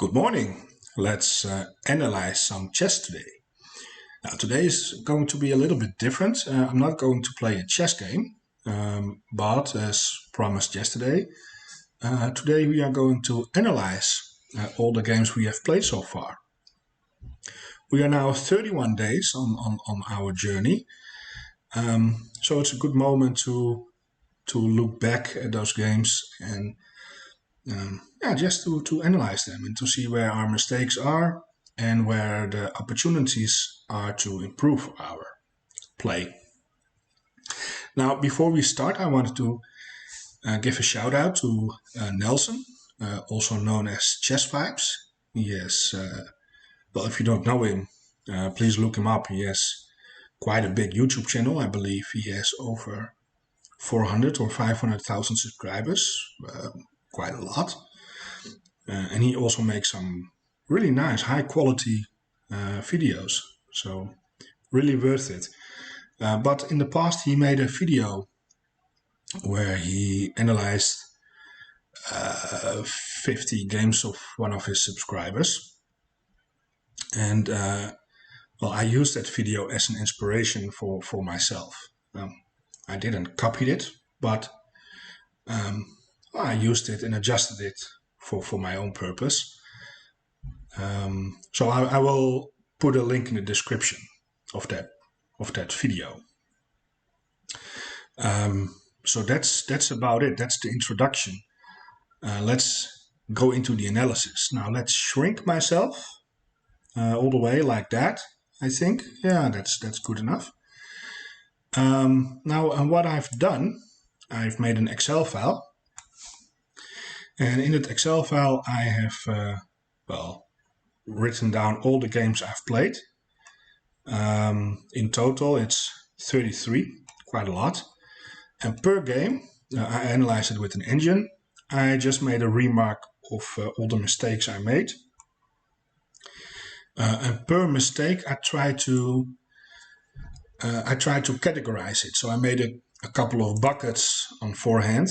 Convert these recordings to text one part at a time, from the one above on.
Good morning. Let's analyze some chess today. Now today is going to be a little bit different. I'm not going to play a chess game, but as promised yesterday, today we are going to analyze all the games we have played so far. We are now 31 days on our journey, so it's a good moment to look back at those games and just to analyze them and to see where our mistakes are and where the opportunities are to improve our play. Now, before we start, I wanted to give a shout out to Nelson, also known as Chess Vibes. He has, well, if you don't know him, please look him up. He has quite a big YouTube channel. I believe he has over 400 or 500,000 subscribers. Quite a lot, and he also makes some really nice high quality videos, so really worth it. But in the past he made a video where he analyzed 50 games of one of his subscribers, and well, I used that video as an inspiration for myself. I didn't copy it, but I used it and adjusted it for my own purpose. So I will put a link in the description of that video. So that's about it. That's the introduction. Let's go into the analysis. Now let's shrink myself all the way like that. I think, yeah, that's good enough. Now, what I've done, I've made an Excel file. And in that Excel file, I have, well, written down all the games I've played. In total, it's 33, quite a lot. And per game, I analyzed it with an engine. I just made a remark of all the mistakes I made. And per mistake, I try to categorize it. So I made a couple of buckets on forehand.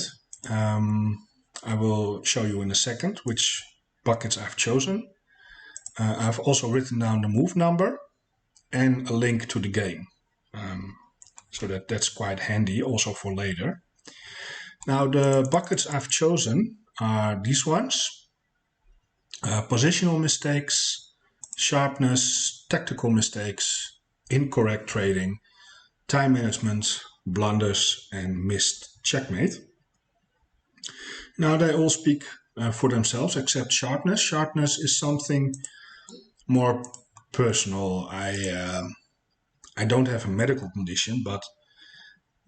I will show you in a second which buckets I've chosen. I've also written down the move number and a link to the game, so that's quite handy also for later. Now the buckets I've chosen are these ones: positional mistakes, sharpness, tactical mistakes, incorrect trading, time management, blunders, and missed checkmate. Now they all speak for themselves except sharpness. Sharpness is something more personal. I don't have a medical condition, but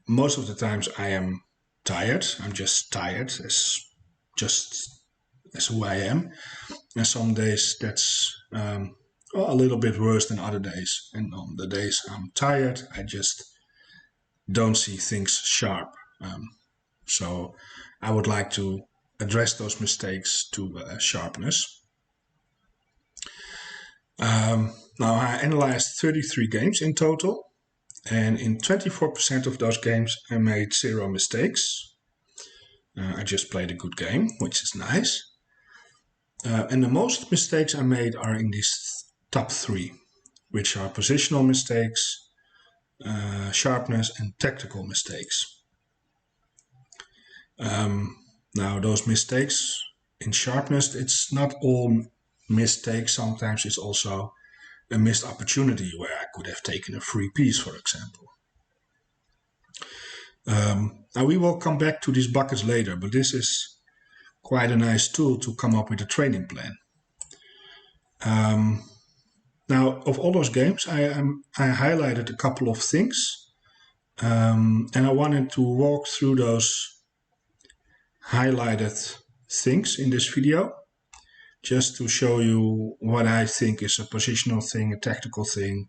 most of the times I am tired. I'm just tired, as who I am. And some days that's a little bit worse than other days. And on the days I'm tired, I just don't see things sharp. So I would like to address those mistakes to sharpness. Now I analyzed 33 games in total, and in 24% of those games I made 0 mistakes. I just played a good game, which is nice. And the most mistakes I made are in these top 3, which are positional mistakes, sharpness, and tactical mistakes. Now those mistakes in sharpness, it's not all mistakes. Sometimes it's also a missed opportunity where I could have taken a free piece, for example. Now we will come back to these buckets later, but this is quite a nice tool to come up with a training plan. Now of all those games, I highlighted a couple of things, and I wanted to walk through those highlighted things in this video, just to show you what I think is a positional thing, a tactical thing,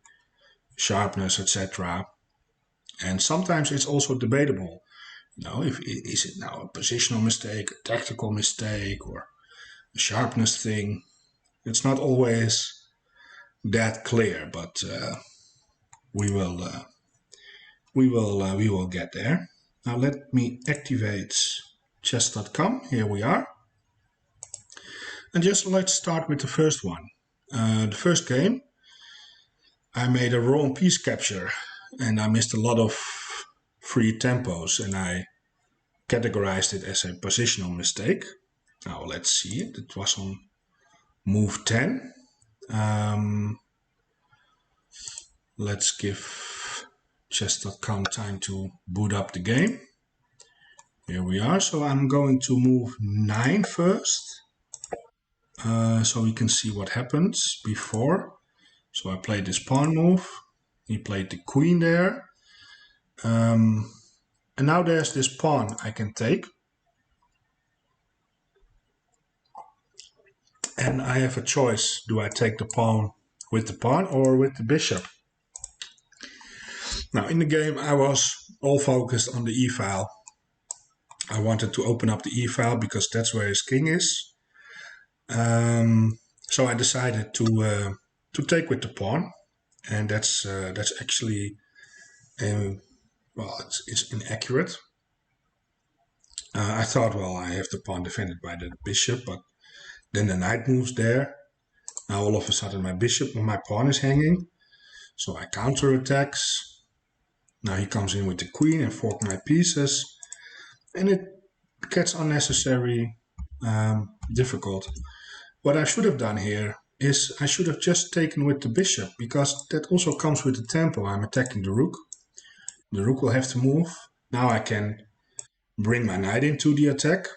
sharpness, etc. And sometimes it's also debatable. You know, is it now a positional mistake, a tactical mistake, or a sharpness thing? It's not always that clear, but we will get there. Now let me activate chess.com. Here we are. And just let's start with the first one. The first game, I made a wrong piece capture and I missed a lot of free tempos and I categorized it as a positional mistake. Now let's see it. It was on move 10. Let's give chess.com time to boot up the game. Here we are. So I'm going to move 9 first. So we can see what happens before. So I played this pawn move. He played the queen there. And now there's this pawn I can take. And I have a choice. Do I take the pawn with the pawn or with the bishop? Now in the game I was all focused on the e-file. I wanted to open up the e-file because that's where his king is. So I decided to take with the pawn, and that's actually well, it's inaccurate. I thought, well, I have the pawn defended by the bishop, but then the knight moves there. Now all of a sudden my pawn is hanging, so I counterattacks. Now he comes in with the queen and fork my pieces, and it gets unnecessary difficult. What I should have done here is I should have just taken with the bishop, because that also comes with the tempo. I'm attacking the rook. The rook will have to move. Now I can bring my knight into the attack,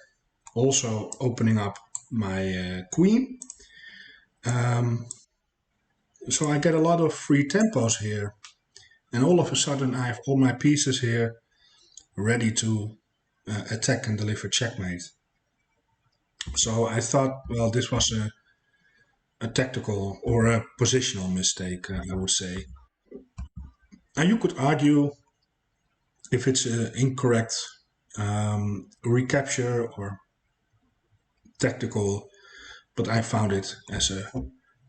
also opening up my queen. So I get a lot of free tempos here. And all of a sudden I have all my pieces here ready to attack and deliver checkmate. So I thought, well, this was a tactical or a positional mistake, I would say. Now you could argue if it's an incorrect recapture or tactical, but I found it as a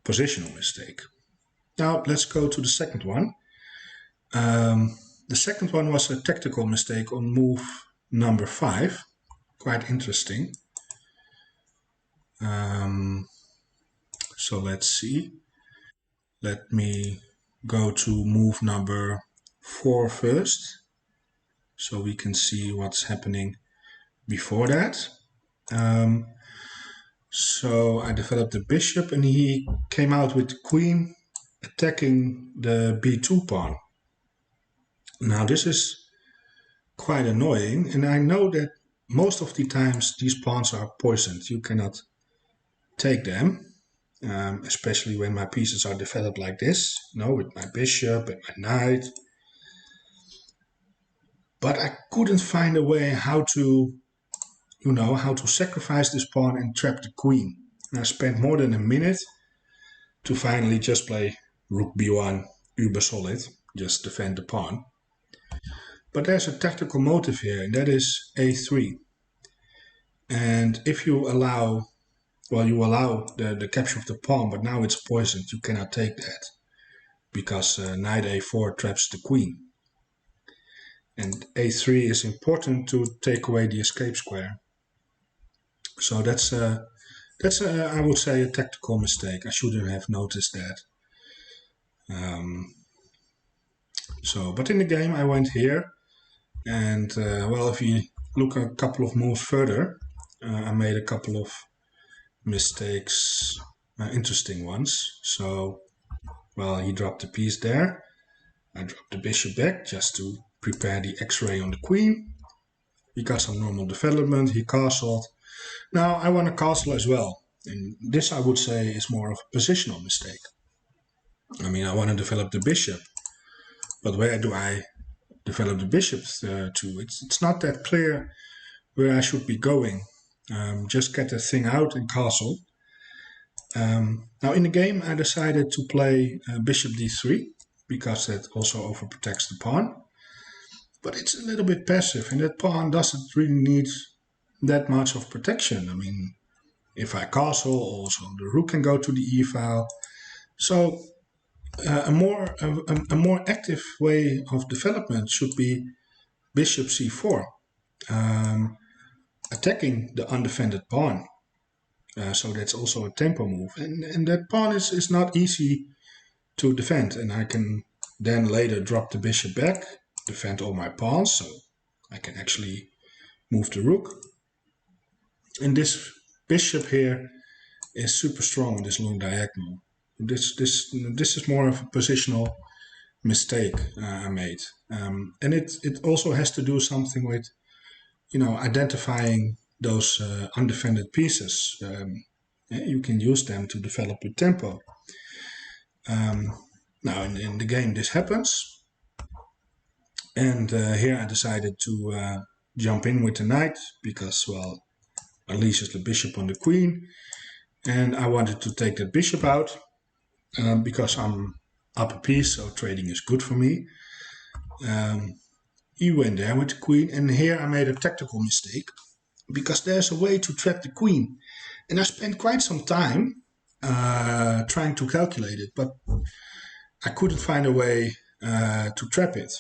positional mistake. Now let's go to the second one. The second one was a tactical mistake on move number 5. Quite interesting. So let's see. Let me go to move number 4 first, so we can see what's happening before that. So I developed the bishop and he came out with the queen attacking the b2 pawn. Now this is quite annoying, and I know that most of the times these pawns are poisoned. You cannot take them, especially when my pieces are developed like this, with my bishop and my knight. But I couldn't find a way how to sacrifice this pawn and trap the queen. And I spent more than a minute to finally just play rook b1, uber solid, just defend the pawn. But there's a tactical motive here, and that is a3. And if you allow, the capture of the pawn, but now it's poisoned, you cannot take that, because knight a4 traps the queen. And a3 is important to take away the escape square. So that's I would say a tactical mistake. I shouldn't have noticed that. But in the game I went here, and if you look a couple of moves further, I made a couple of mistakes, interesting ones. So, he dropped the piece there. I dropped the bishop back just to prepare the X-ray on the queen. He got some normal development, he castled. Now I want to castle as well. And this I would say is more of a positional mistake. I mean, I want to develop the bishop. But where do I develop the bishop to? It's not that clear where I should be going. Just get the thing out and castle. Now in the game I decided to play bishop d3, because that also overprotects the pawn. But it's a little bit passive, and that pawn doesn't really need that much of protection. I mean, if I castle, also the rook can go to the e-file. So a more active way of development should be bishop c4, attacking the undefended pawn. So that's also a tempo move. And that pawn is not easy to defend. And I can then later drop the bishop back, defend all my pawns. So I can actually move the rook. And this bishop here is super strong in this long diagonal. This is more of a positional mistake I made. And it also has to do something with, identifying those undefended pieces. You can use them to develop your tempo. Now in the game this happens, and here I decided to jump in with the knight because, well, unleashes the bishop on the queen, and I wanted to take that bishop out because I'm up a piece, so trading is good for me. He went there with the queen, and here I made a tactical mistake because there's a way to trap the queen, and I spent quite some time trying to calculate it, but I couldn't find a way to trap it.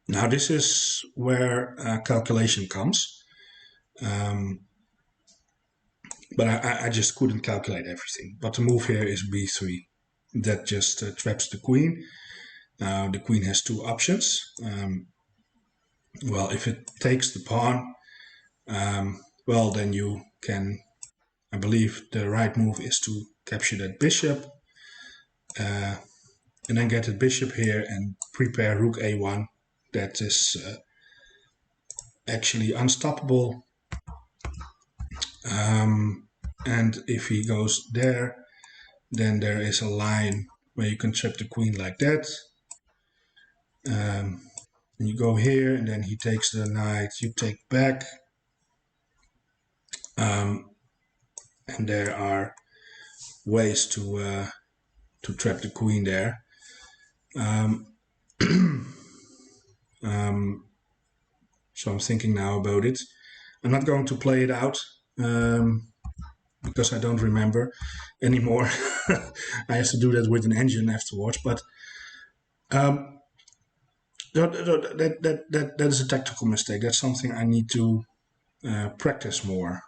Now this is where calculation comes, but I just couldn't calculate everything. But the move here is b3. That just traps the queen. Now the queen has two options. Well, if it takes the pawn, well, then you can, I believe the right move is to capture that bishop, and then get the bishop here and prepare rook a1. That is actually unstoppable. And if he goes there, then there is a line where you can trap the queen like that. And you go here, and then he takes the knight, you take back. And there are ways to trap the queen there. So I'm thinking now about it. I'm not going to play it out because I don't remember anymore. I have to do that with an engine afterwards. But that is a tactical mistake. That's something I need to practice more.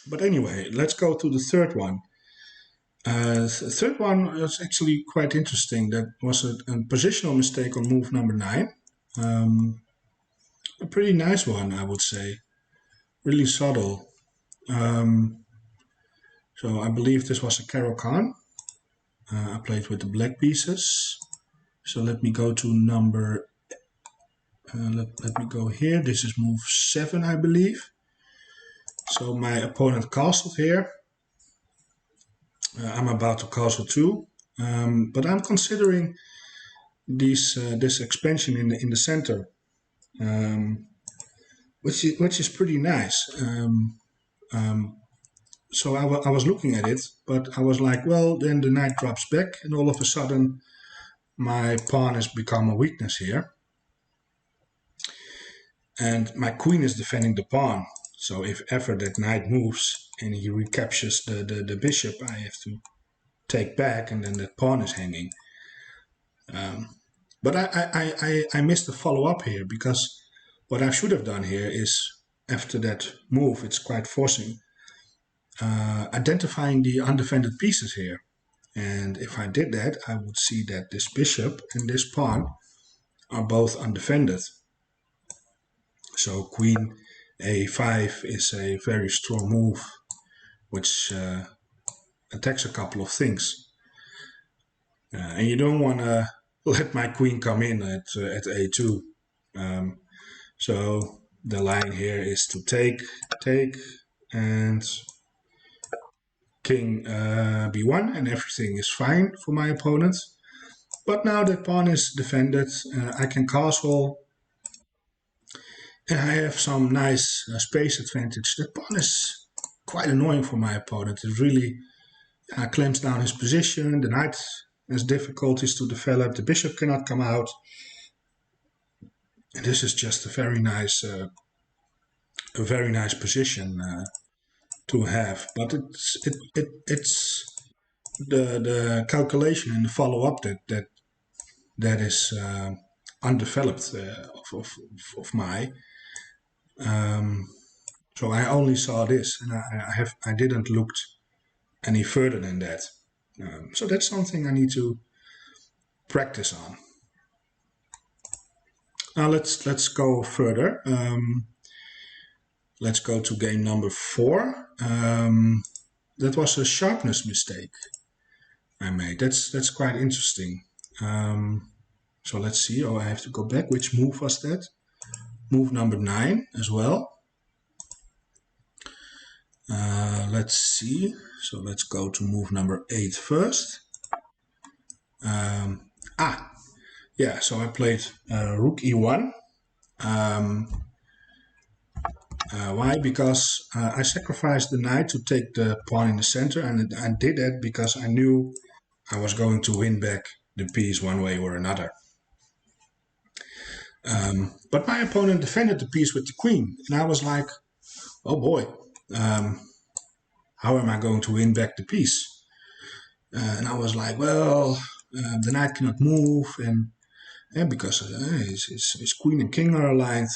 But anyway, let's go to the third one. The third one was actually quite interesting. That was a positional mistake on move number 9. A pretty nice one, I would say. Really subtle. So I believe this was a Caro-Kann. I played with the black pieces. So let me go to number, let me go here. This is move 7, I believe. So my opponent castled here. I'm about to castle too, but I'm considering this expansion in the center, which is pretty nice. So I was looking at it, but I was like, well, then the knight drops back, and all of a sudden my pawn has become a weakness here, and my queen is defending the pawn. So if ever that knight moves and he recaptures the bishop, I have to take back, and then that pawn is hanging. But I missed the follow-up here, because what I should have done here is, after that move, it's quite forcing, identifying the undefended pieces here. And if I did that, I would see that this bishop and this pawn are both undefended. So queen a5 is a very strong move, which attacks a couple of things. And you don't want to let my queen come in at a2. So the line here is to take, and king b1, and everything is fine for my opponent. But now that pawn is defended, I can castle, and I have some nice space advantage. That pawn is quite annoying for my opponent. It really clamps down his position. The knight has difficulties to develop. The bishop cannot come out. And this is just a very nice position to have. But it's the calculation and the follow-up that is undeveloped of my. So I only saw this, and I didn't look any further than that. So that's something I need to practice on. Now let's go further. Let's go to game number 4. That was a sharpness mistake I made. That's quite interesting. So let's see. Oh, I have to go back. Which move was that? Move number 9 as well. Let's see. So let's go to move number 8 first. Yeah. So I played rook e1. Why? Because I sacrificed the knight to take the pawn in the center, and I did that because I knew I was going to win back the piece one way or another. But my opponent defended the piece with the queen, and I was like, oh boy, how am I going to win back the piece? And I was like, well, the knight cannot move, and because his queen and king are aligned,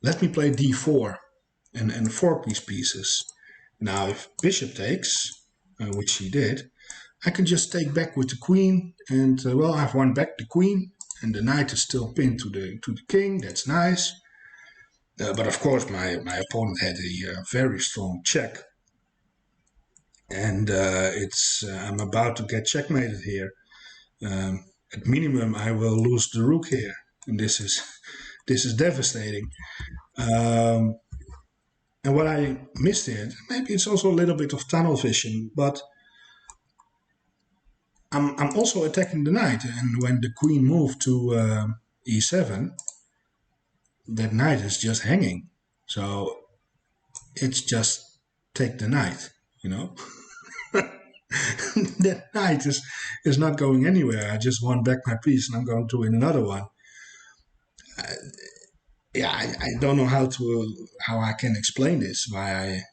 let me play d4 and fork these pieces. Now, if bishop takes, which he did, I can just take back with the queen, and well, I've won back the queen, and the knight is still pinned to the king. That's nice. But of course, my opponent had a very strong check, and I'm about to get checkmated here. At minimum, I will lose the rook here, and this is devastating. And what I missed here, maybe it's also a little bit of tunnel vision, but I'm also attacking the knight, and when the queen moved to e7, that knight is just hanging. So it's just take the knight, you know. That knight is not going anywhere. I just won back my piece, and I'm going to win another one. Yeah, I don't know how I can explain this, why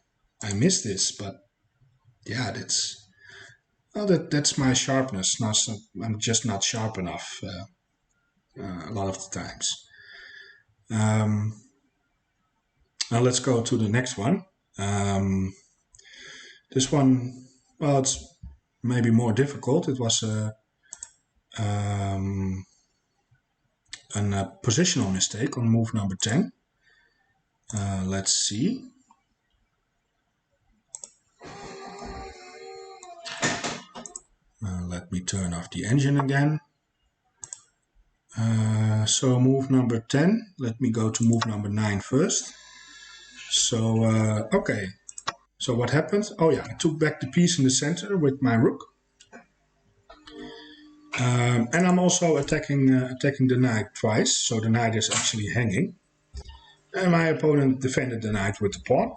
I missed this, but yeah, that's my sharpness. I'm just not sharp enough a lot of the times. Now let's go to the next one. This one, well, it's maybe more difficult. It was a positional mistake on move number 10. Let's see. Let me turn off the engine again. So move number 10, let me go to move number 9 first. So, okay. So what happened? Oh yeah, I took back the piece in the center with my rook. And I'm also attacking the knight twice, so the knight is actually hanging. And my opponent defended the knight with the pawn.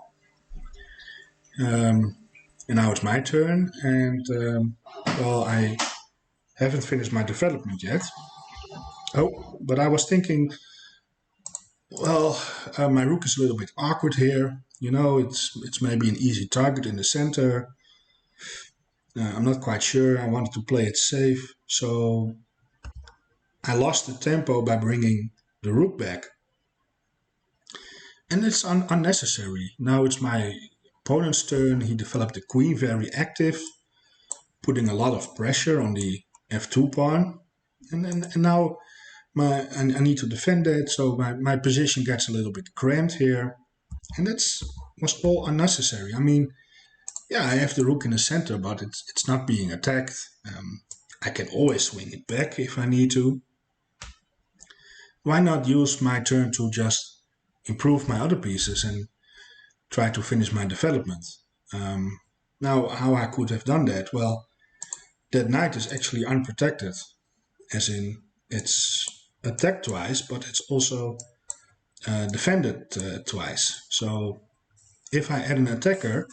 And now it's my turn, and well, I haven't finished my development yet. Oh, but I was thinking, well, my rook is a little bit awkward here. You know, it's maybe an easy target in the center. I'm not quite sure. I wanted to play it safe, so I lost the tempo by bringing the rook back. And it's unnecessary. Now it's my opponent's turn. He developed the queen, very active, putting a lot of pressure on the f2 pawn. And now I need to defend it, so my position gets a little bit cramped here. And was all unnecessary. I mean, yeah, I have the rook in the center, but it's not being attacked. I can always swing it back if I need to. Why not use my turn to just improve my other pieces and try to finish my development? Now, how I could have done that? Well, that knight is actually unprotected, as in it's attacked twice, but it's also defended twice. So if I add an attacker,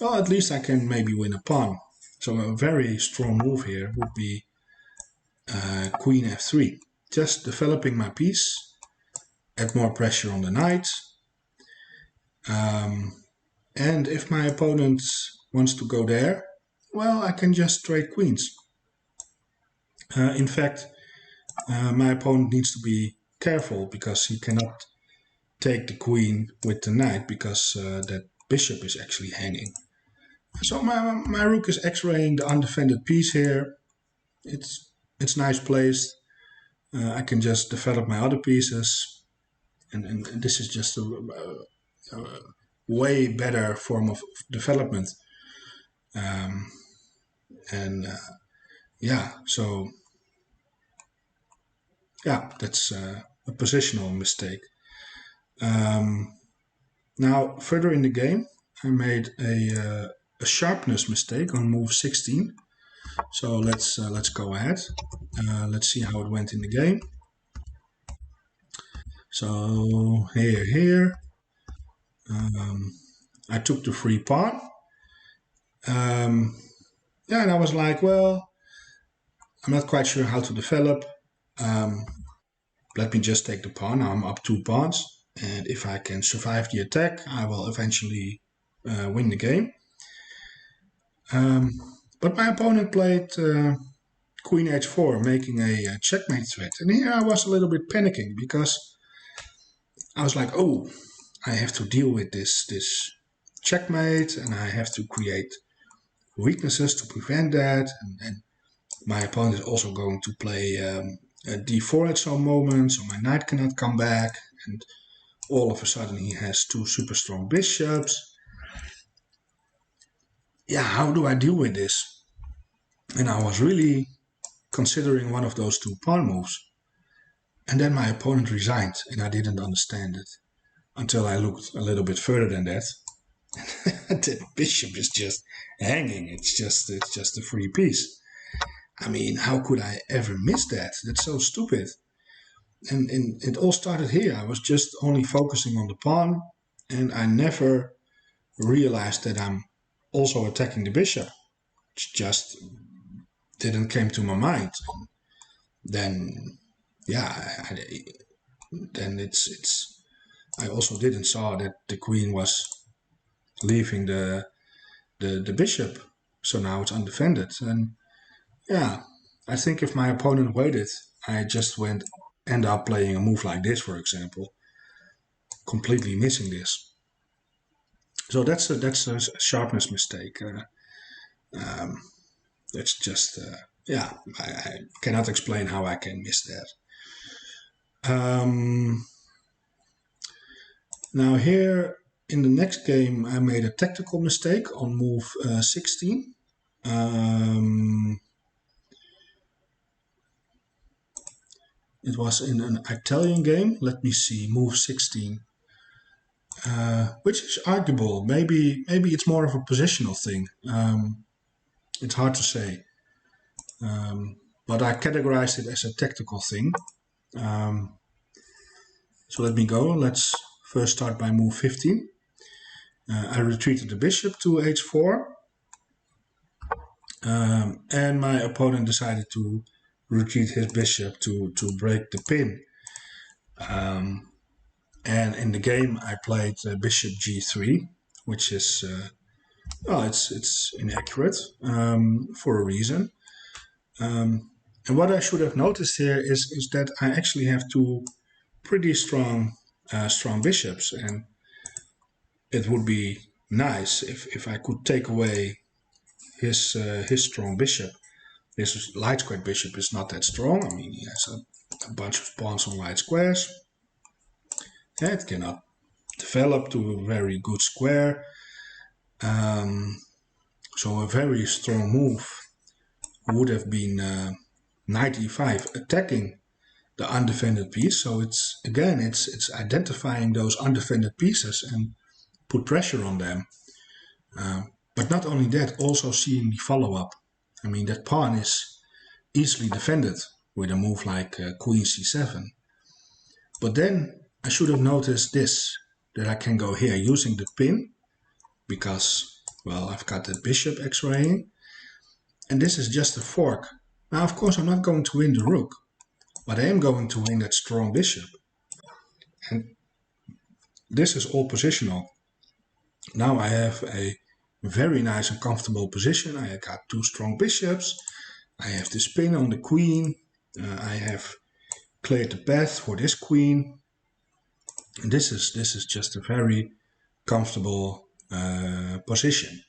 well, at least I can maybe win a pawn. So a very strong move here would be queen f3. Just developing my piece, add more pressure on the knight. And if my opponent wants to go there, well, I can just trade queens. In fact, my opponent needs to be careful because he cannot take the queen with the knight because that bishop is actually hanging. So my rook is x-raying the undefended piece here. It's nice placed. I can just develop my other pieces, and this is just a way better form of development. Yeah, so yeah, that's a positional mistake. Now further in the game, I made a sharpness mistake on move 16. So let's go ahead. Let's see how it went in the game. So here, I took the free pawn. Yeah, and I was like, well, I'm not quite sure how to develop. Let me just take the pawn. Now I'm up 2 pawns, and if I can survive the attack, I will eventually win the game. But my opponent played queen h4, making a checkmate threat. And here I was a little bit panicking because I was like, oh, I have to deal with this checkmate, and I have to create weaknesses to prevent that. And my opponent is also going to play a d4 at some moment, so my knight cannot come back. And all of a sudden he has 2 super strong bishops. Yeah, how do I deal with this? And I was really considering one of those 2 pawn moves. And then my opponent resigned, and I didn't understand it until I looked a little bit further than that. The bishop is just hanging. It's just a free piece. I mean, how could I ever miss that? That's so stupid. And it all started here. I was just only focusing on the pawn, and I never realized that I'm also attacking the bishop. It just didn't came to my mind. Then, yeah, then it's. I also didn't saw that the queen was leaving the bishop, so now it's undefended. And yeah, I think if my opponent waited, I just end up playing a move like this, for example, completely missing this. So that's a sharpness mistake. That's just yeah, I cannot explain how I can miss that. Now here in the next game, I made a tactical mistake on move 16. It was in an Italian game. Let me see, move 16. Which is arguable. Maybe it's more of a positional thing. It's hard to say. But I categorized it as a tactical thing. So let me go. Let's first start by move 15. I retreated the bishop to h4. And my opponent decided to retreat his bishop to break the pin. And in the game I played bishop g3, which is, well, it's inaccurate for a reason. And what I should have noticed here is that I actually have 2 pretty strong bishops, and it would be nice if I could take away his strong bishop. His light squared bishop is not that strong. I mean, he has a bunch of pawns on light squares. It cannot develop to a very good square. So a very strong move would have been knight e5, attacking the undefended piece. So it's identifying those undefended pieces and put pressure on them. But not only that, also seeing the follow-up. I mean, that pawn is easily defended with a move like queen c7. But then I should have noticed this, that I can go here using the pin, because, well, I've got the bishop x-raying, and this is just a fork. Now, of course, I'm not going to win the rook, but I am going to win that strong bishop. And this is all positional. Now I have a very nice and comfortable position. I got 2 strong bishops. I have the spin on the queen. I have cleared the path for this queen. And this is just a very comfortable position.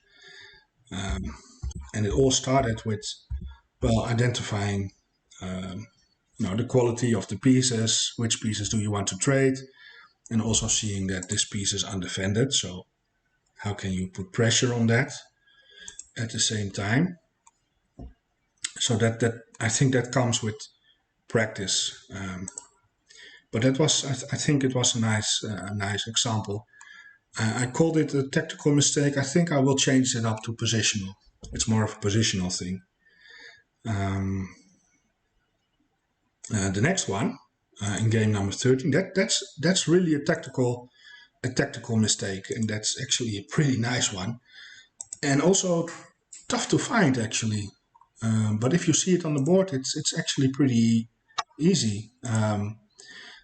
And it all started with, well, identifying the quality of the pieces, which pieces do you want to trade, and also seeing that this piece is undefended. So how can you put pressure on that at the same time? So that I think that comes with practice. But that was, I think it was a nice example. I called it a tactical mistake. I think I will change it up to positional. It's more of a positional thing. The next one, in game number 13, that's really a tactical mistake, and that's actually a pretty nice one, and also tough to find actually. But if you see it on the board, it's actually pretty easy.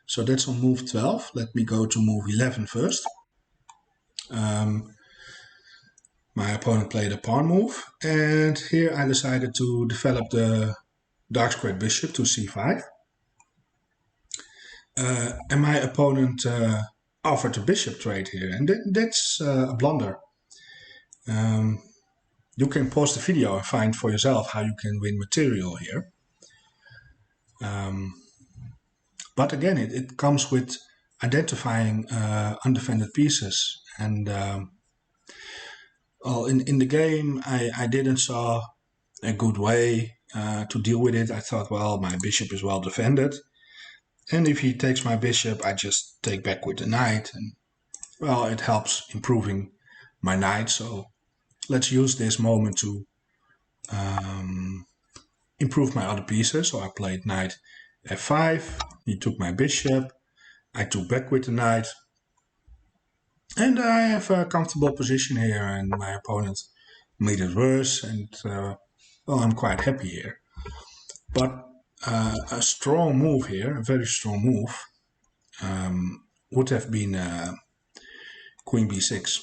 So that's on move 12. Let me go to move 11 first. My opponent played a pawn move, and here I decided to develop the dark squared bishop to c5. And my opponent offered a bishop trade here, and that's a blunder. You can pause the video and find for yourself how you can win material here. But again, it comes with identifying undefended pieces. And well, in the game, I didn't saw a good way to deal with it. I thought, well, my bishop is well defended. And if he takes my bishop, I just take back with the knight. And well, it helps improving my knight. So let's use this moment to improve my other pieces. So I played knight f5. He took my bishop. I took back with the knight. And I have a comfortable position here, and my opponent made it worse. And well, I'm quite happy here. But a strong move here, a very strong move, would have been queen b6.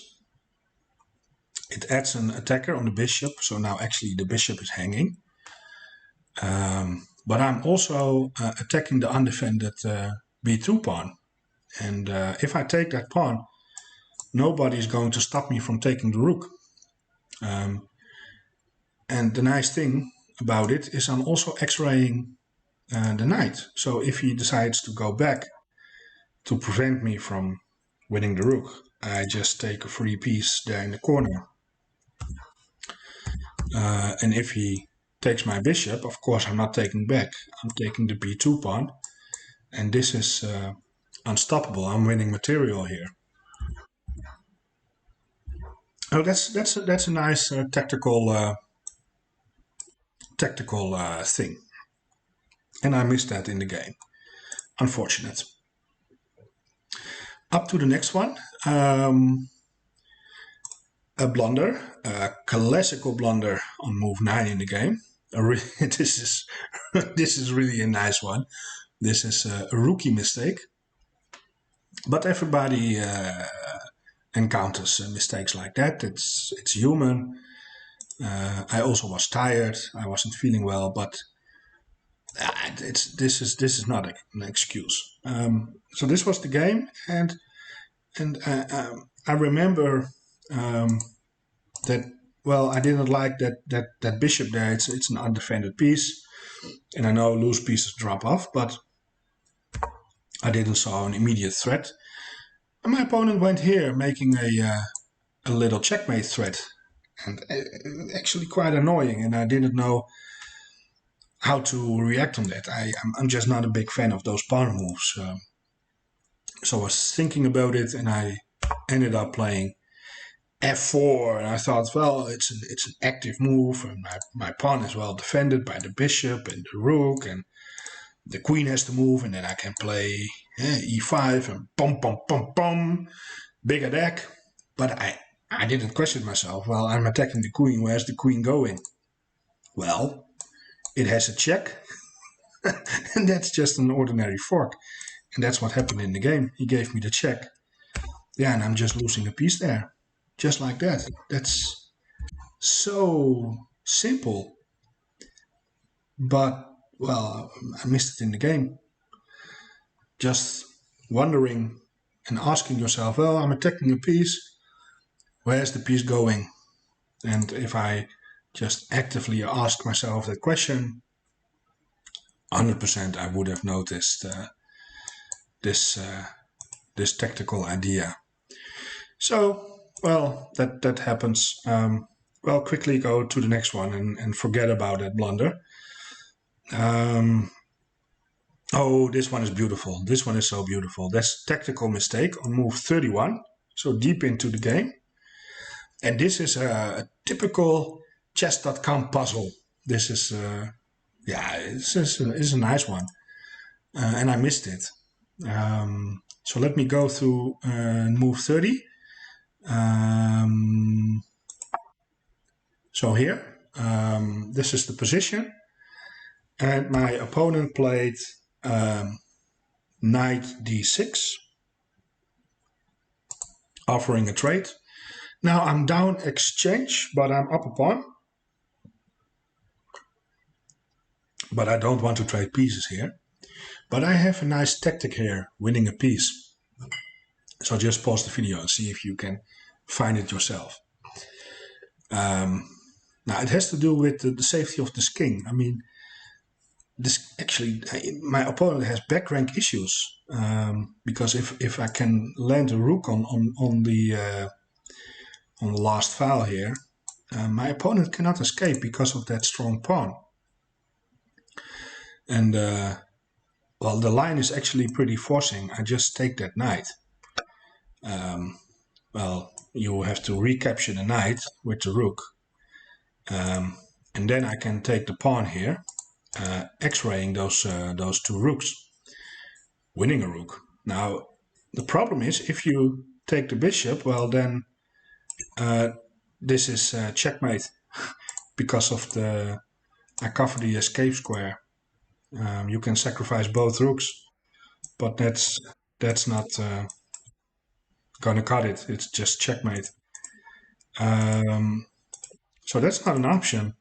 It adds an attacker on the bishop, so now actually the bishop is hanging. But I'm also attacking the undefended b2 pawn. And if I take that pawn, nobody is going to stop me from taking the rook. And the nice thing about it is I'm also x-raying the knight. So if he decides to go back to prevent me from winning the rook, I just take a free piece there in the corner. And if he takes my bishop, of course I'm not taking back. I'm taking the b2 pawn. And this is unstoppable. I'm winning material here. Oh, that's a nice tactical thing. And I missed that in the game. Unfortunate. Up to the next one. A blunder, a classical blunder on move 9 in the game. This is really a nice one. This is a rookie mistake. But everybody encounters mistakes like that. It's human. I also was tired. I wasn't feeling well, but this is not an excuse. So this was the game, and I remember that, well, I didn't like that bishop there. It's an undefended piece, and I know loose pieces drop off, but I didn't saw an immediate threat. And my opponent went here, making a little checkmate threat, and actually quite annoying. And I didn't know how to react on that. I'm just not a big fan of those pawn moves. So I was thinking about it, and I ended up playing f4, and I thought, well, it's an active move, and my pawn is well defended by the bishop and the rook, and the queen has to move, and then I can play e5 and pom pom pom pom, big attack. But I didn't question myself. Well, I'm attacking the queen. Where's the queen going? Well, it has a check, and that's just an ordinary fork. And that's what happened in the game. He gave me the check. Yeah, and I'm just losing a piece there. Just like that. That's so simple. But, well, I missed it in the game. Just wondering and asking yourself, well, I'm attacking a piece, where's the piece going? And if I just actively ask myself that question, 100% I would have noticed this tactical idea. So, well, that happens. Well, quickly go to the next one and forget about that blunder. Oh, this one is beautiful. This one is so beautiful. That's tactical mistake on move 31, so deep into the game. And this is a typical chess.com puzzle. This is, yeah, this is a nice one. And I missed it. So let me go through move 30. So here, this is the position. And my opponent played knight d6, offering a trade. Now I'm down exchange, but I'm up a pawn. But I don't want to trade pieces here. But I have a nice tactic here, winning a piece. So just pause the video and see if you can find it yourself. Now it has to do with the safety of this king. I mean, this actually, my opponent has back rank issues because if I can land a rook on the last file here, my opponent cannot escape because of that strong pawn. And well, the line is actually pretty forcing. I just take that knight. Well, you have to recapture the knight with the rook. And then I can take the pawn here, x-raying those two rooks, winning a rook. Now, the problem is if you take the bishop, well then this is checkmate because of I cover the escape square. You can sacrifice both rooks, but that's not gonna cut it. It's just checkmate. So that's not an option.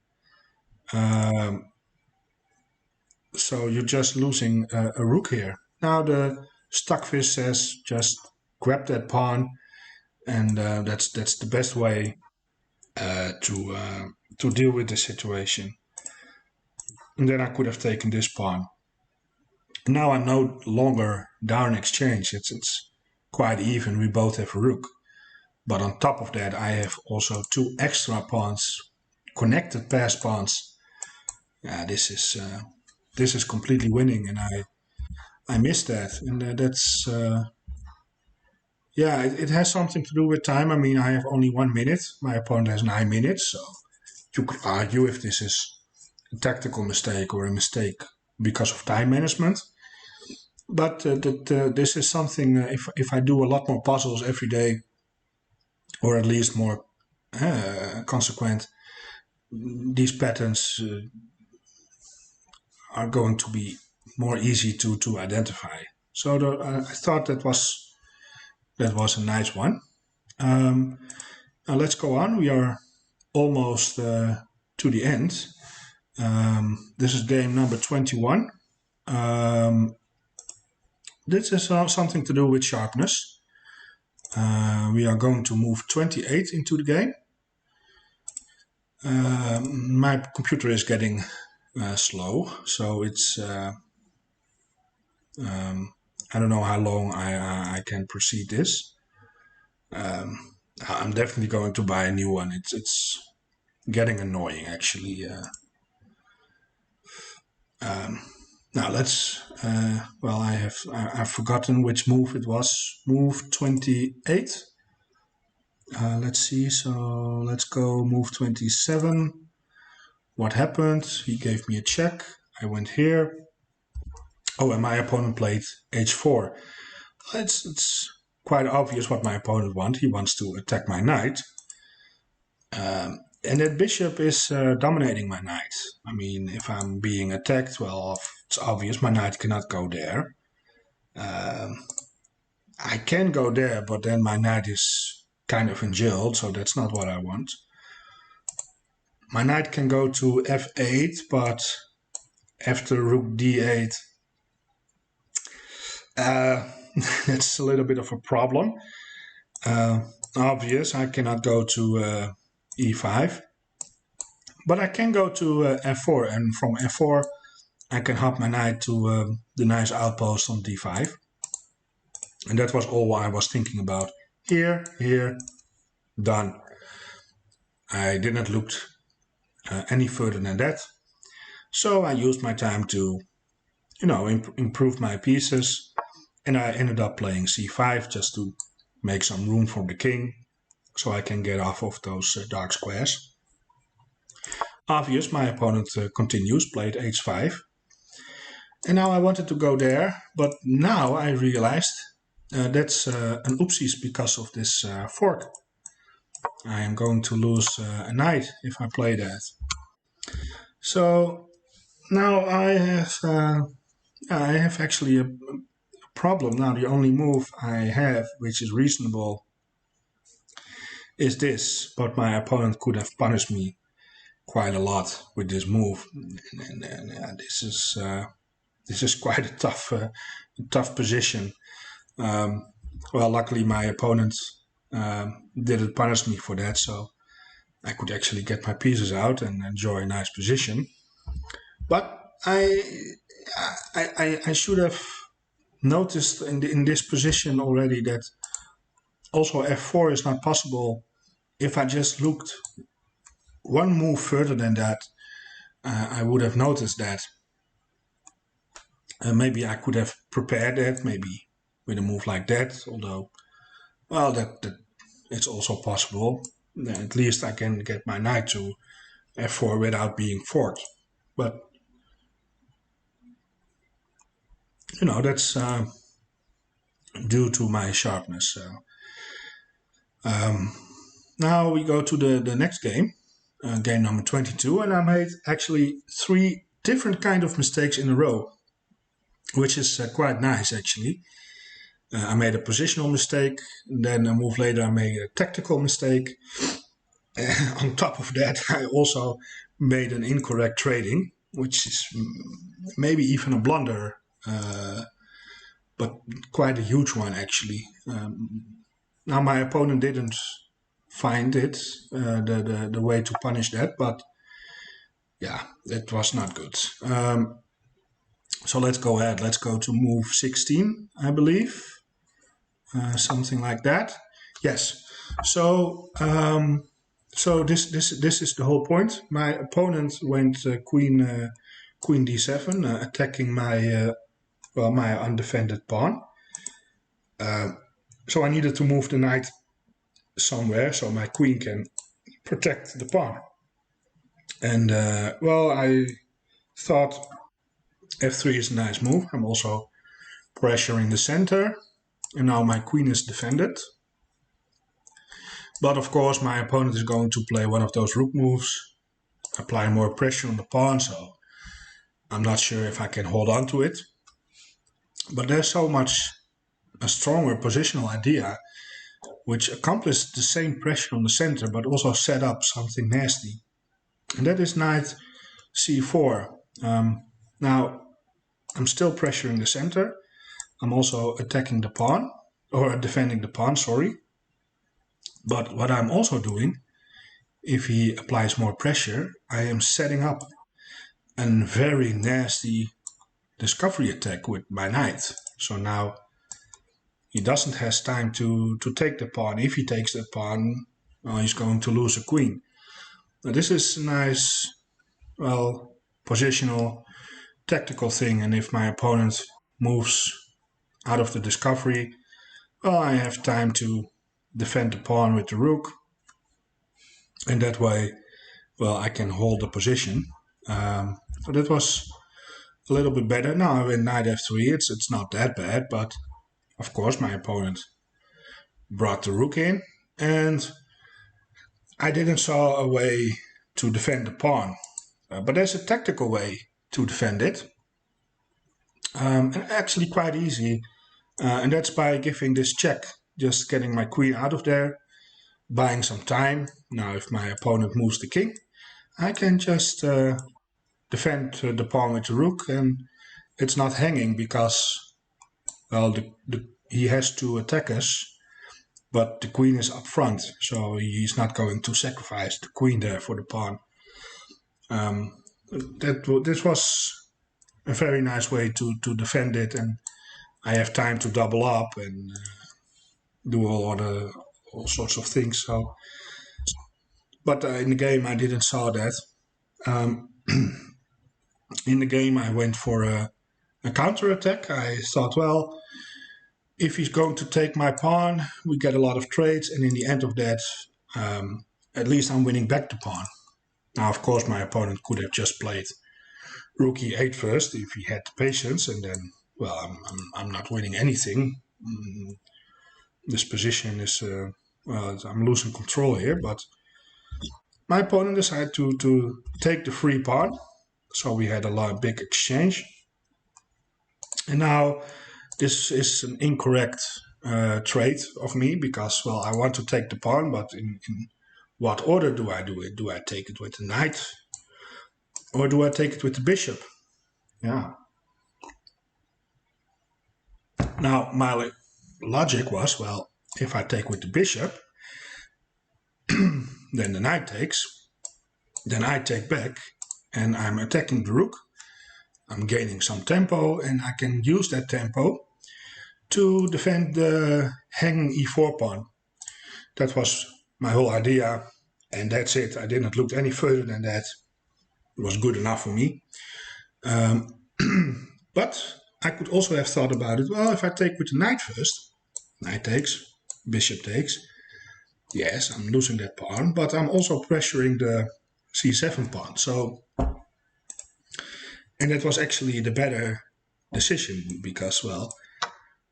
So you're just losing a rook here. Now the Stockfish says just grab that pawn, and that's the best way to deal with the situation. And then I could have taken this pawn. Now I'm no longer down exchange. It's quite even. We both have a rook. But on top of that, I have also two extra pawns, connected pass pawns. Yeah, this is completely winning, and I missed that, and that's yeah, it has something to do with time. I mean, I have only 1 minute. My opponent has 9 minutes, so you could argue if this is a tactical mistake or a mistake because of time management. But this is something. If I do a lot more puzzles every day, or at least more consequent, these patterns are going to be more easy to identify. So I thought that was a nice one. Now let's go on. We are almost to the end. This is game number 21. This is something to do with sharpness. We are going to move 28 into the game. My computer is getting slow, so it's I don't know how long I can proceed this. I'm definitely going to buy a new one. It's getting annoying actually. Now let's. Well, I've forgotten which move it was. Move 28. Let's see. So let's go move 27. What happened? He gave me a check. I went here. Oh, and my opponent played h4. It's quite obvious what my opponent wants. He wants to attack my knight. And that bishop is dominating my knight. I mean, if I'm being attacked, well, it's obvious my knight cannot go there. I can go there, but then my knight is kind of enjailed, so that's not what I want. My knight can go to f8, but after rook d8, that's a little bit of a problem. Obvious, I cannot go to e5, but I can go to f4, and from f4 I can hop my knight to the nice outpost on d5. And that was all I was thinking about. Here, done. I did not look any further than that. So I used my time to, improve my pieces. And I ended up playing c5 just to make some room for the king, so I can get off of those dark squares. Obvious, my opponent continues, played h5. And now I wanted to go there, but now I realized that's an oopsies because of this fork. I am going to lose a knight if I play that. So now I have actually a problem. Now the only move I have, which is reasonable, is this, but my opponent could have punished me quite a lot with this move, and this is quite a tough position. Well, luckily my opponent didn't punish me for that, so I could actually get my pieces out and enjoy a nice position. But I should have noticed in this position already that also f4 is not possible. If I just looked one move further than that, I would have noticed that. Maybe I could have prepared that, maybe with a move like that, although, well, that it's also possible. At least I can get my knight to f4 without being forked. But, that's due to my sharpness. Now we go to the next game, game number 22, and I made actually 3 different kind of mistakes in a row, which is quite nice actually. I made a positional mistake, and then a move later I made a tactical mistake. On top of that, I also made an incorrect trading, which is maybe even a blunder, but quite a huge one actually. Now my opponent didn't find it, the way to punish that, but yeah, it was not good. So let's go ahead. Let's go to move 16, I believe. Something like that. Yes. So this is the whole point. My opponent went queen d7, attacking my my undefended pawn. So I needed to move the knight somewhere so my queen can protect the pawn. And well, I thought f3 is a nice move. I'm also pressuring the center, and now my queen is defended. But of course my opponent is going to play one of those rook moves, apply more pressure on the pawn, so I'm not sure if I can hold on to it. But there's so much a stronger positional idea which accomplished the same pressure on the center but also set up something nasty. And that is knight c4. Now I'm still pressuring the center. I'm also attacking the pawn, or defending the pawn, sorry. But what I'm also doing, if he applies more pressure, I am setting up a very nasty discovery attack with my knight. So now he doesn't have time to take the pawn. If he takes the pawn, well, he's going to lose a queen. Now this is a nice, well, positional, tactical thing. And if my opponent moves out of the discovery, well, I have time to defend the pawn with the rook. And that way, well, I can hold the position. So that was a little bit better. Now I win knight f3. It's not that bad, but of course my opponent brought the rook in, and I didn't saw a way to defend the pawn. But there's a tactical way to defend it, and actually quite easy. And that's by giving this check, just getting my queen out of there, buying some time. Now if my opponent moves the king, I can just defend the pawn with the rook, and it's not hanging because, well, the he has to attack us, but the queen is up front, so he's not going to sacrifice the queen there for the pawn. This was a very nice way to defend it, and I have time to double up and do all sorts of things. So, but in the game I didn't saw that. In the game I went for a counter attack. I thought, well, if he's going to take my pawn, we get a lot of trades, and in the end of that, at least I'm winning back the pawn. Now, of course, my opponent could have just played rook e8 first if he had the patience, and then, well, I'm not winning anything. This position is, well, I'm losing control here, but my opponent decided to take the free pawn, so we had a big exchange. And now this is an incorrect trade of me because, well, I want to take the pawn, but in what order do I do it? Do I take it with the knight or do I take it with the bishop? Yeah. Now, my logic was, well, if I take with the bishop, then the knight takes, then I take back, and I'm attacking the rook. I'm gaining some tempo, and I can use that tempo to defend the hanging e4 pawn. That was my whole idea, and that's it. I didn't look any further than that. It was good enough for me. But I could also have thought about it, well, if I take with the knight first, knight takes, bishop takes, yes, I'm losing that pawn, but I'm also pressuring the c7 pawn. So, and that was actually the better decision because, well,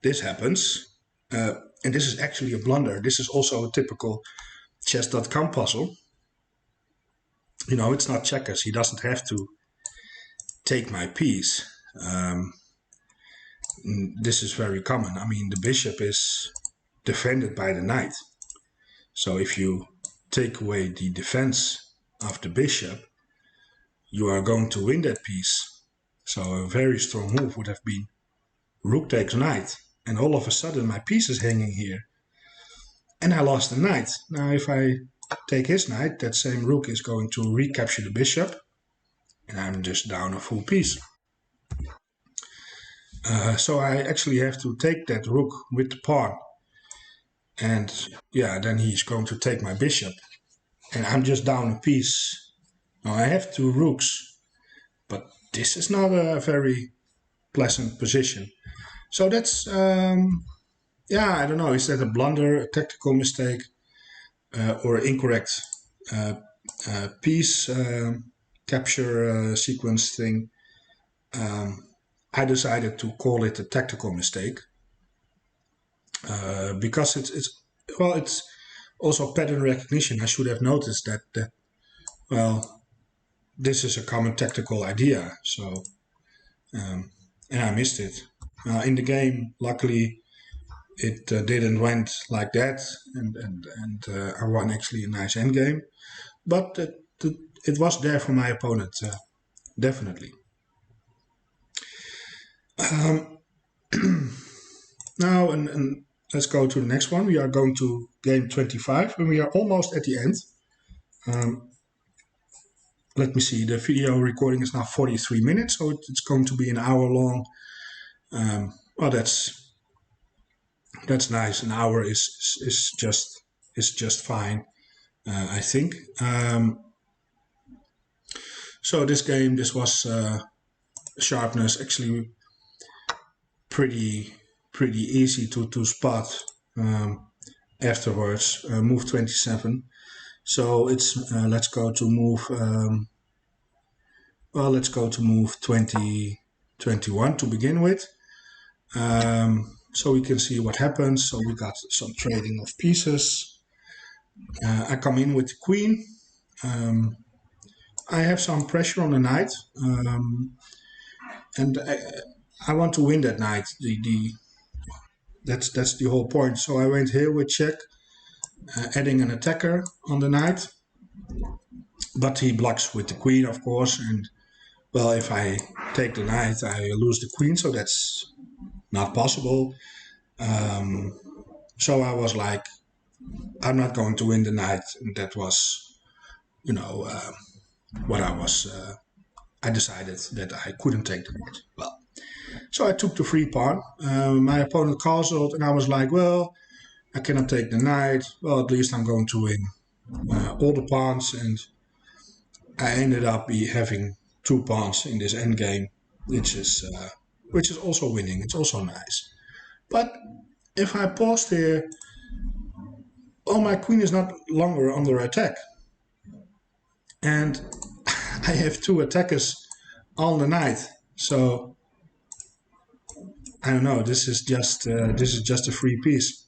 this happens, and this is actually a blunder. This is also a typical chess.com puzzle. You know, it's not checkers. He doesn't have to take my piece. This is very common. I mean, the bishop is defended by the knight. So if you take away the defense of the bishop, you are going to win that piece. So a very strong move would have been rook takes knight. And all of a sudden my piece is hanging here. And I lost the knight. Now if I take his knight, that same rook is going to recapture the bishop. And I'm just down a full piece. So I actually have to take that rook with the pawn. And yeah, then he's going to take my bishop. And I'm just down a piece. Now I have two rooks. But this is not a very pleasant position. So that's, yeah, I don't know. Is that a blunder, a tactical mistake, or incorrect piece capture sequence thing? I decided to call it a tactical mistake because it's also pattern recognition. I should have noticed that well, this is a common tactical idea. So, and I missed it. In the game, luckily, it didn't went like that, and I won actually a nice endgame. But it was there for my opponent, definitely. Now, and let's go to the next one. We are going to game 25, and we are almost at the end. Let me see, the video recording is now 43 minutes, so it's going to be an hour long. Well, that's nice. An hour is just fine, I think. So this game, this was sharpness, actually pretty easy to spot afterwards. Move 27. So it's let's go to move. Well, let's go to move 21 to begin with. So we can see what happens. So we got some trading of pieces. I come in with the queen. I have some pressure on the knight, and I want to win that knight. That's the whole point. So I went here with check, adding an attacker on the knight, but he blocks with the queen, of course. And well, if I take the knight, I lose the queen, so that's not possible. So I was like, I'm not going to win the knight. And that was, you know, what I was. I decided that I couldn't take the knight. Well, so I took the free pawn. My opponent castled, and I was like, well, I cannot take the knight. Well, at least I'm going to win all the pawns, and I ended up having 2 pawns in this endgame, which is also winning. It's also nice. But if I paused here, oh, my queen is not longer under attack, and I have 2 attackers on the knight. So I don't know. This is just a free piece,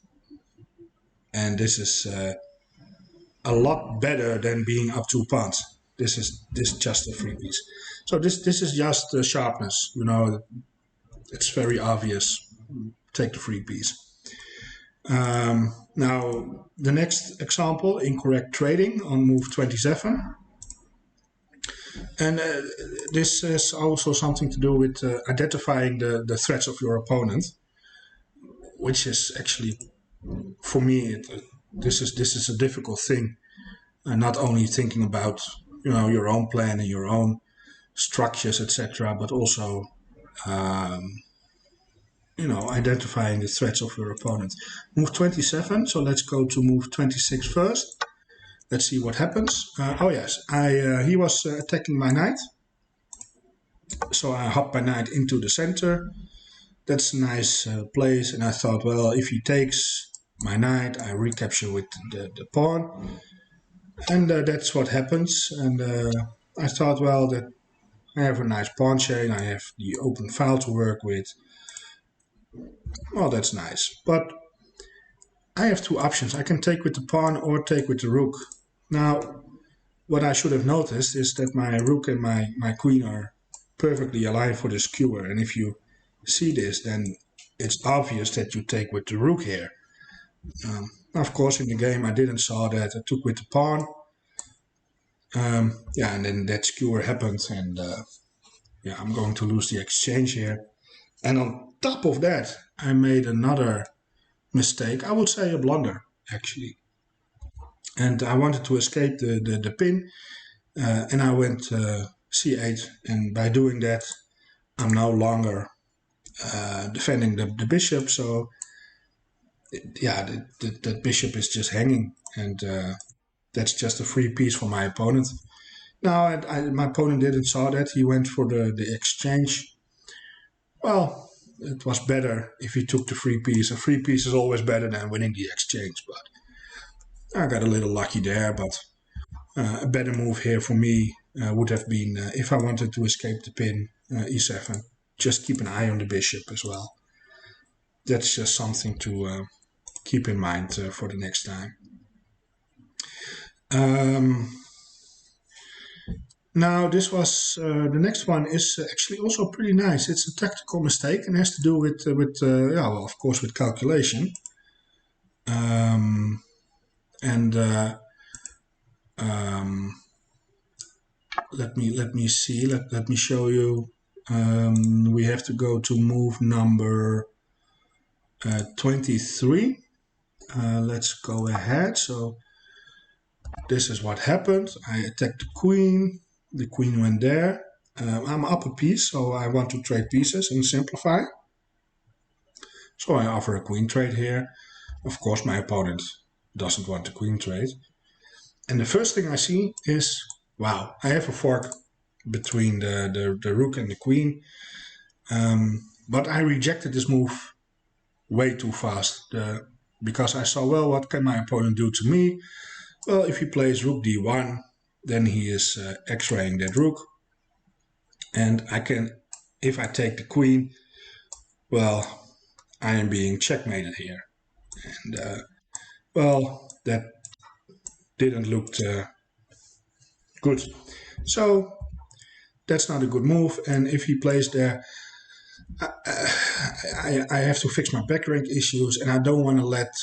and this is a lot better than being up 2 pawns. This is just a free piece. So this is just sharpness. You know, it's very obvious. Take the free piece. Now the next example, incorrect trading on move 27. And this has also something to do with identifying the threats of your opponent, which is actually, for me, this is a difficult thing. Not only thinking about your own plan and your own structures, etc., but also identifying the threats of your opponent. Move 27. So let's go to move 26 first. Let's see what happens. Oh yes, he was attacking my knight. So I hop my knight into the center. That's a nice place. And I thought, well, if he takes my knight, I recapture with the pawn. And that's what happens. And I thought, well, that I have a nice pawn chain. I have the open file to work with. Well, that's nice. But I have 2 options. I can take with the pawn or take with the rook. Now, what I should have noticed is that my rook and my queen are perfectly aligned for the skewer. And if you see this, then it's obvious that you take with the rook here. Of course, in the game, I didn't saw that. I took with the pawn. Yeah, and then that skewer happened, and yeah, I'm going to lose the exchange here. And on top of that, I made another mistake. I would say a blunder, actually. And I wanted to escape the pin, and I went c8. And by doing that, I'm no longer defending the bishop. So yeah, the bishop is just hanging, and that's just a free piece for my opponent. Now, my opponent didn't saw that. He went for the exchange. Well, it was better if he took the free piece. A free piece is always better than winning the exchange, but I got a little lucky there. But a better move here for me would have been, if I wanted to escape the pin, e7. Just keep an eye on the bishop as well. That's just something to keep in mind for the next time. Now, this was the next one is actually also pretty nice. It's a tactical mistake and has to do with yeah, well, of course, with calculation. And let me see. Let me show you. We have to go to move number 23. Let's go ahead. So this is what happened. I attacked the queen. The queen went there. I'm up a piece, so I want to trade pieces and simplify. So I offer a queen trade here. Of course, my opponent doesn't want the queen trade. And the first thing I see is, wow, I have a fork between the rook and the queen. But I rejected this move way too fast because I saw, well, what can my opponent do to me? Well, if he plays rook d1, then he is x-raying that rook. And I can, if I take the queen, well, I am being checkmated here. And, well, that didn't look good. So that's not a good move. And if he plays there, I have to fix my back rank issues, and I don't want to let,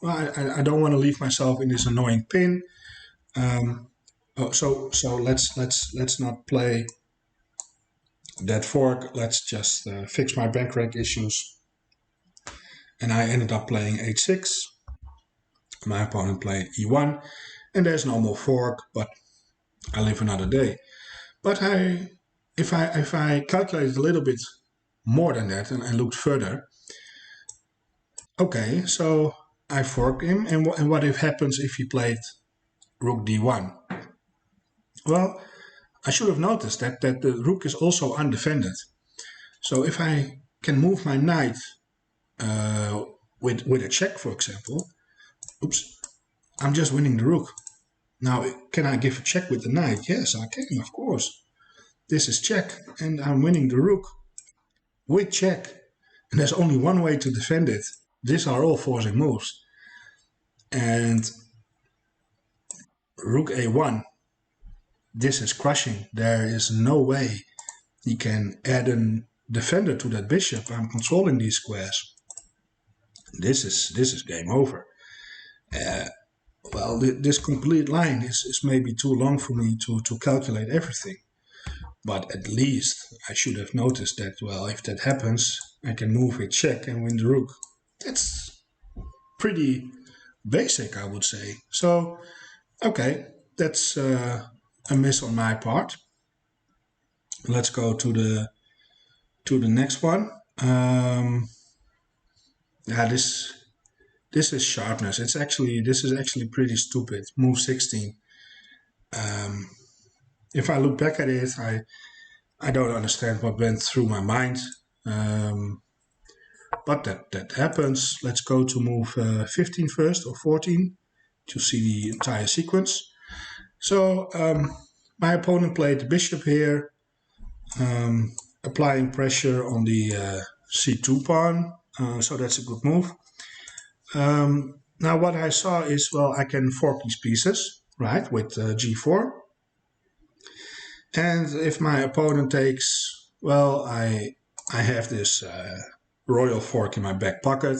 well, I don't want to leave myself in this annoying pin. So let's not play that fork. Let's just fix my back rank issues. and I ended up playing h6. My opponent played e1, and there's no more fork, but I live another day. But if I calculate a little bit more than that and looked further, okay, so I fork him, and what if happens if he played rook d1? Well, I should have noticed that the rook is also undefended. So if I can move my knight with a check, for example, oops, I'm just winning the rook. Now, can I give a check with the knight? Yes, I can, of course. This is check, and I'm winning the rook with check. And there's only one way to defend it. These are all forcing moves. And rook a1, this is crushing. There is no way he can add a defender to that bishop. I'm controlling these squares. This is game over. Well, this complete line is maybe too long for me to calculate everything. But at least I should have noticed that, well, if that happens, I can move with check and win the rook. That's pretty basic, I would say. So, okay, that's a miss on my part. Let's go to the next one. Yeah, this is sharpness. This is actually pretty stupid. Move 16. If I look back at it, I don't understand what went through my mind. But that happens. Let's go to move 15 first, or 14, to see the entire sequence. So my opponent played the bishop here, applying pressure on the c2 pawn. So that's a good move. Now what I saw is, well, I can fork these pieces, right, with g4. And if my opponent takes, well, I have this royal fork in my back pocket,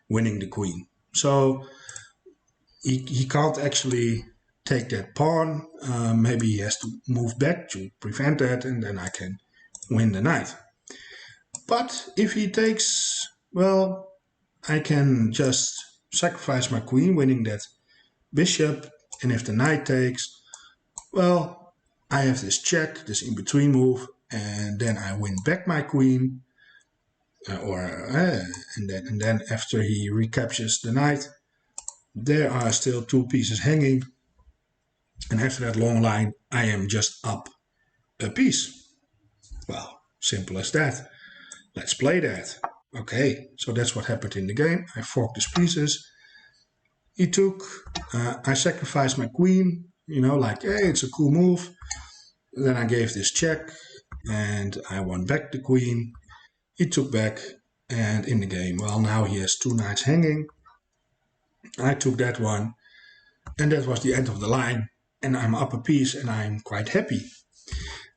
winning the queen. So he can't actually take that pawn. Maybe he has to move back to prevent that, and then I can win the knight. But if he takes, well, I can just sacrifice my queen, winning that bishop. And if the knight takes, well, I have this check, this in-between move, and then I win back my queen. And then after he recaptures the knight, there are still two pieces hanging. And after that long line, I am just up a piece. Well, simple as that. Let's play that. Okay, so that's what happened in the game. I forked these pieces. He took, I sacrificed my queen, like, hey, it's a cool move. Then I gave this check, and I won back the queen. He took back, and in the game, well, now he has two knights hanging. I took that one, and that was the end of the line. And I'm up a piece, and I'm quite happy.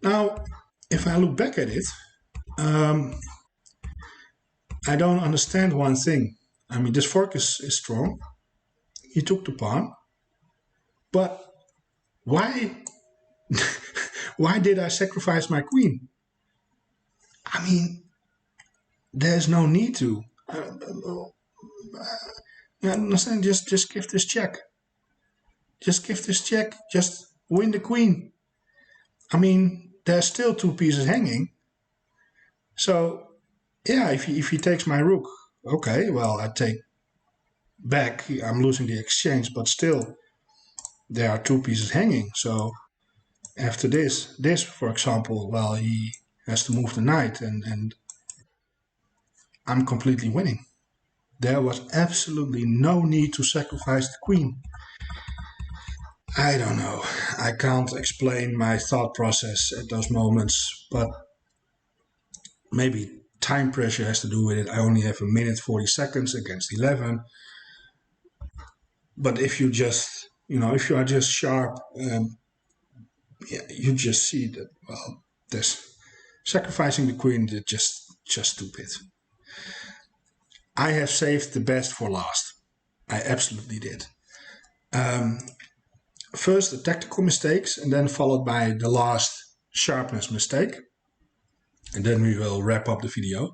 Now, if I look back at it, I don't understand one thing. I mean, this fork is strong. He took the pawn. But why why did I sacrifice my queen? I mean, there's no need to. I understand, just give this check. Just give this check. Just win the queen. I mean, there's still two pieces hanging. So, yeah, if he takes my rook, okay, well, I take back. I'm losing the exchange, but still, there are two pieces hanging. So, after this, for example, well, he has to move the knight, and I'm completely winning. There was absolutely no need to sacrifice the queen. I don't know. I can't explain my thought process at those moments, but maybe time pressure has to do with it. I only have 1 minute 40 seconds against 11. But if you just, if you are just sharp, you just see that, well, this sacrificing the queen is just stupid. I have saved the best for last. I absolutely did. First, the tactical mistakes, and then followed by the last sharpness mistake. And then we will wrap up the video.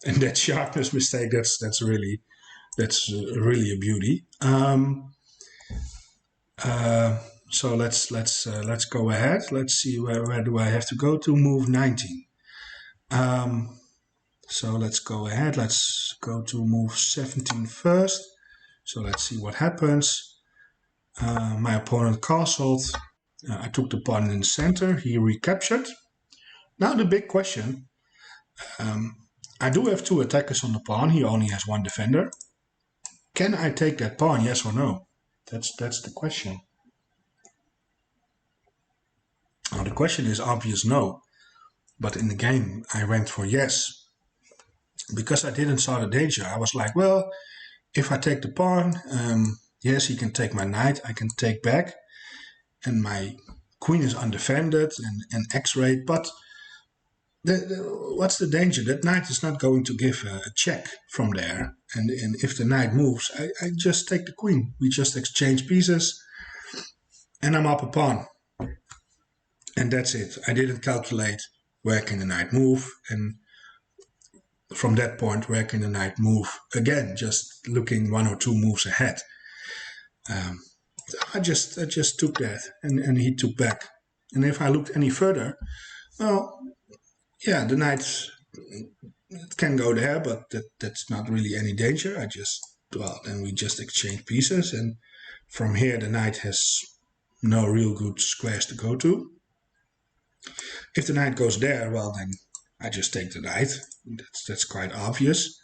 And that sharpness mistake, that's really a beauty. So let's go ahead. Let's see where do I have to go to move 19. So let's go ahead. Let's go to move 17 first. So let's see what happens. My opponent castled. I took the pawn in the center. He recaptured. Now the big question. I do have 2 attackers on the pawn. He only has 1 defender. Can I take that pawn, yes or no? That's the question. Now the question is obvious no. But in the game, I went for yes. Because I didn't saw the danger. I was like, well, if I take the pawn, yes, he can take my knight. I can take back. And my queen is undefended and x-rayed. But what's the danger? That knight is not going to give a check from there. And if the knight moves, I just take the queen. We just exchange pieces. And I'm up a pawn. And that's it. I didn't calculate where can the knight move. And from that point, where can the knight move? Again, just looking 1 or 2 moves ahead. I just took that, and he took back. And if I looked any further, well, yeah, the knight can go there, but that's not really any danger. Then we just exchange pieces, and from here the knight has no real good squares to go to. If the knight goes there, well, then I just take the knight. That's quite obvious.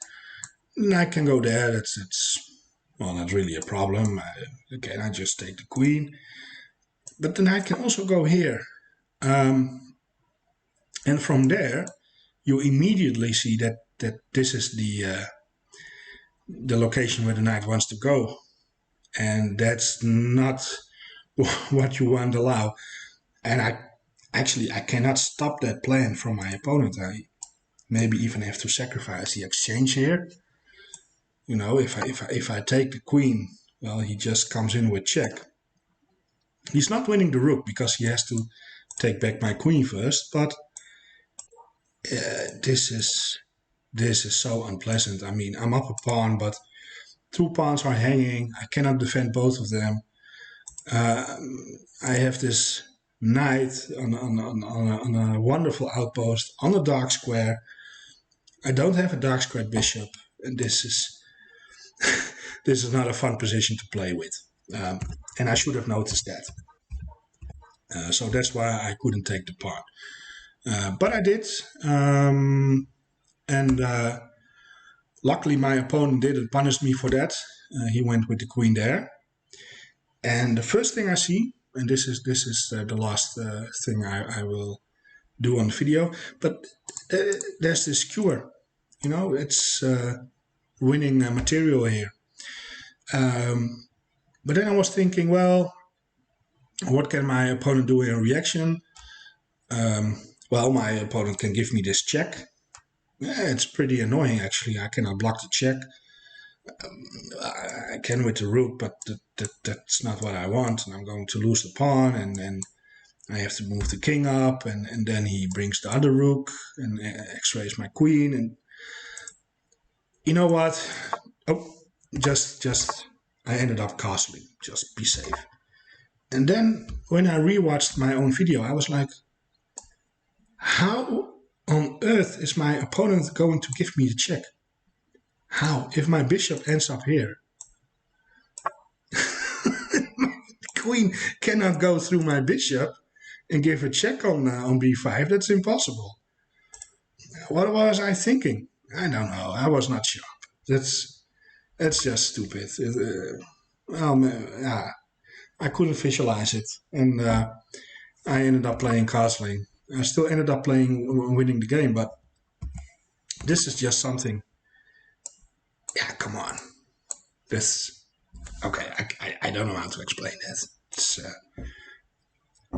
The knight can go there. That's well, not really a problem. Again, I just take the queen. But the knight can also go here. And from there, you immediately see that this is the location where the knight wants to go. And that's not what you want to allow. And I cannot stop that plan from my opponent. I maybe even have to sacrifice the exchange here. You know, if I take the queen, well, he just comes in with check. He's not winning the rook because he has to take back my queen first, but this is so unpleasant. I mean, I'm up a pawn, but 2 pawns are hanging. I cannot defend both of them. I have this knight on a wonderful outpost on a dark square. I don't have a dark square bishop, and this is not a fun position to play with. And I should have noticed that. So that's why I couldn't take the pawn. But I did. And luckily my opponent didn't punish me for that. He went with the queen there. And the first thing I see, and this is the last thing I will do on the video, but there's this skewer. You know, it's winning material here. But then I was thinking, well, what can my opponent do in reaction? Well, my opponent can give me this check. Yeah, it's pretty annoying, actually. I cannot block the check. I can with the rook, but that's not what I want. And I'm going to lose the pawn, and I have to move the king up, and then he brings the other rook and x-rays my queen. And you know what? Oh, just I ended up castling. Just be safe. And then when I rewatched my own video, I was like, how on earth is my opponent going to give me the check? How? If my bishop ends up here, my queen cannot go through my bishop and give a check on b5. That's impossible. What was I thinking? I don't know. I was not sharp. That's just stupid. I couldn't visualize it, and I ended up playing castling. I still ended up winning the game, but this is just something. Yeah, come on. This, okay, I don't know how to explain that.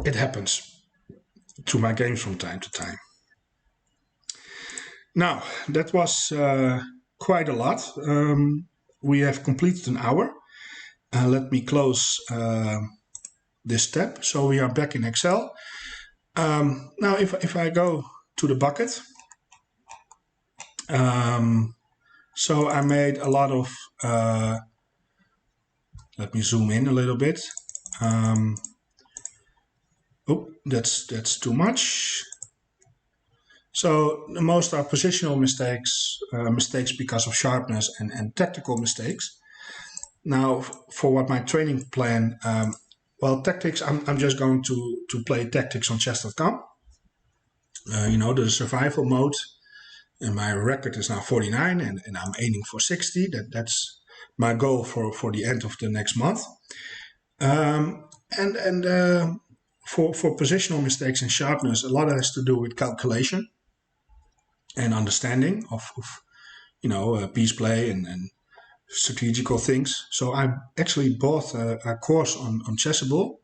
It happens to my games from time to time. Now, that was quite a lot. We have completed an hour. Let me close this tab. So we are back in Excel. Now, if I go to the bucket, So I made a lot of, let me zoom in a little bit. That's too much. So most are positional mistakes, mistakes because of sharpness and tactical mistakes. Now, for what my training plan, well, tactics, I'm just going to play tactics on chess.com. The survival mode, and my record is now 49, and I'm aiming for 60. That's my goal for the end of the next month. For positional mistakes and sharpness, a lot has to do with calculation and understanding of piece play and strategical things. So I actually bought a course on Chessable.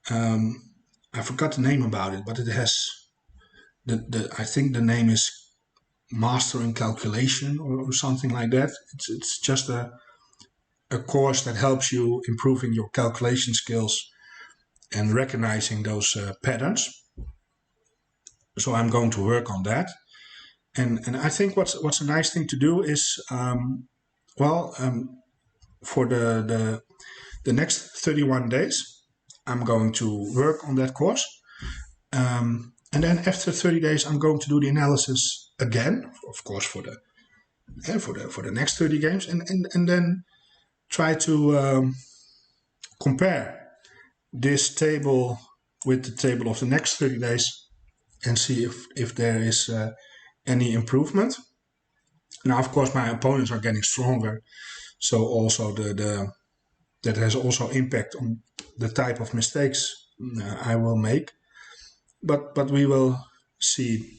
I forgot the name about it, but it has I think the name is Mastering Calculation or something like that. It's just a course that helps you improving your calculation skills and recognizing those patterns. So I'm going to work on that. And I think what's a nice thing to do is, for the next 31 days, I'm going to work on that course. And then after 30 days, I'm going to do the analysis again, of course, for the next 30 games, and then try to compare this table with the table of the next 30 days and see if there is any improvement. Now, of course, my opponents are getting stronger, so also that has also impact on the type of mistakes I will make. But we will see.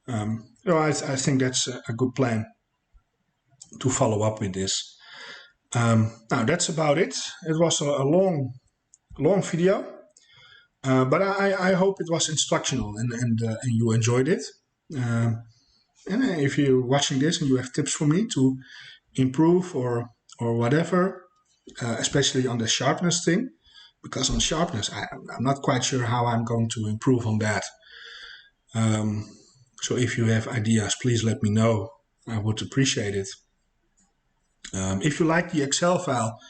I think that's a good plan to follow up with this. Now that's about it. It was a long video, but I hope it was instructional and you enjoyed it. And if you're watching this and you have tips for me to improve or whatever, especially on the sharpness thing, because on sharpness I'm not quite sure how I'm going to improve on that. So if you have ideas, please let me know. I would appreciate it. If you like the Excel file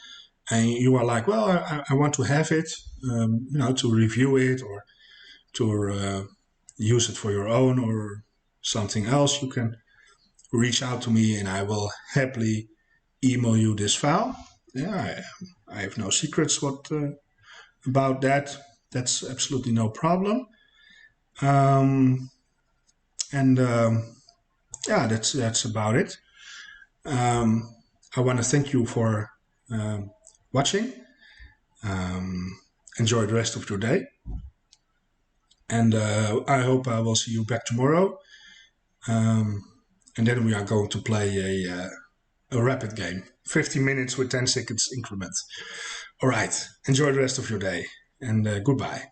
and you are like, well, I want to have it, to review it or to use it for your own or something else, you can reach out to me and I will happily email you this file. Yeah, I have no secrets about that. That's absolutely no problem. That's about it. I want to thank you for watching. Enjoy the rest of your day. And I hope I will see you back tomorrow. And then we are going to play a rapid game. 15 minutes with 10 seconds increments. All right. Enjoy the rest of your day. And goodbye.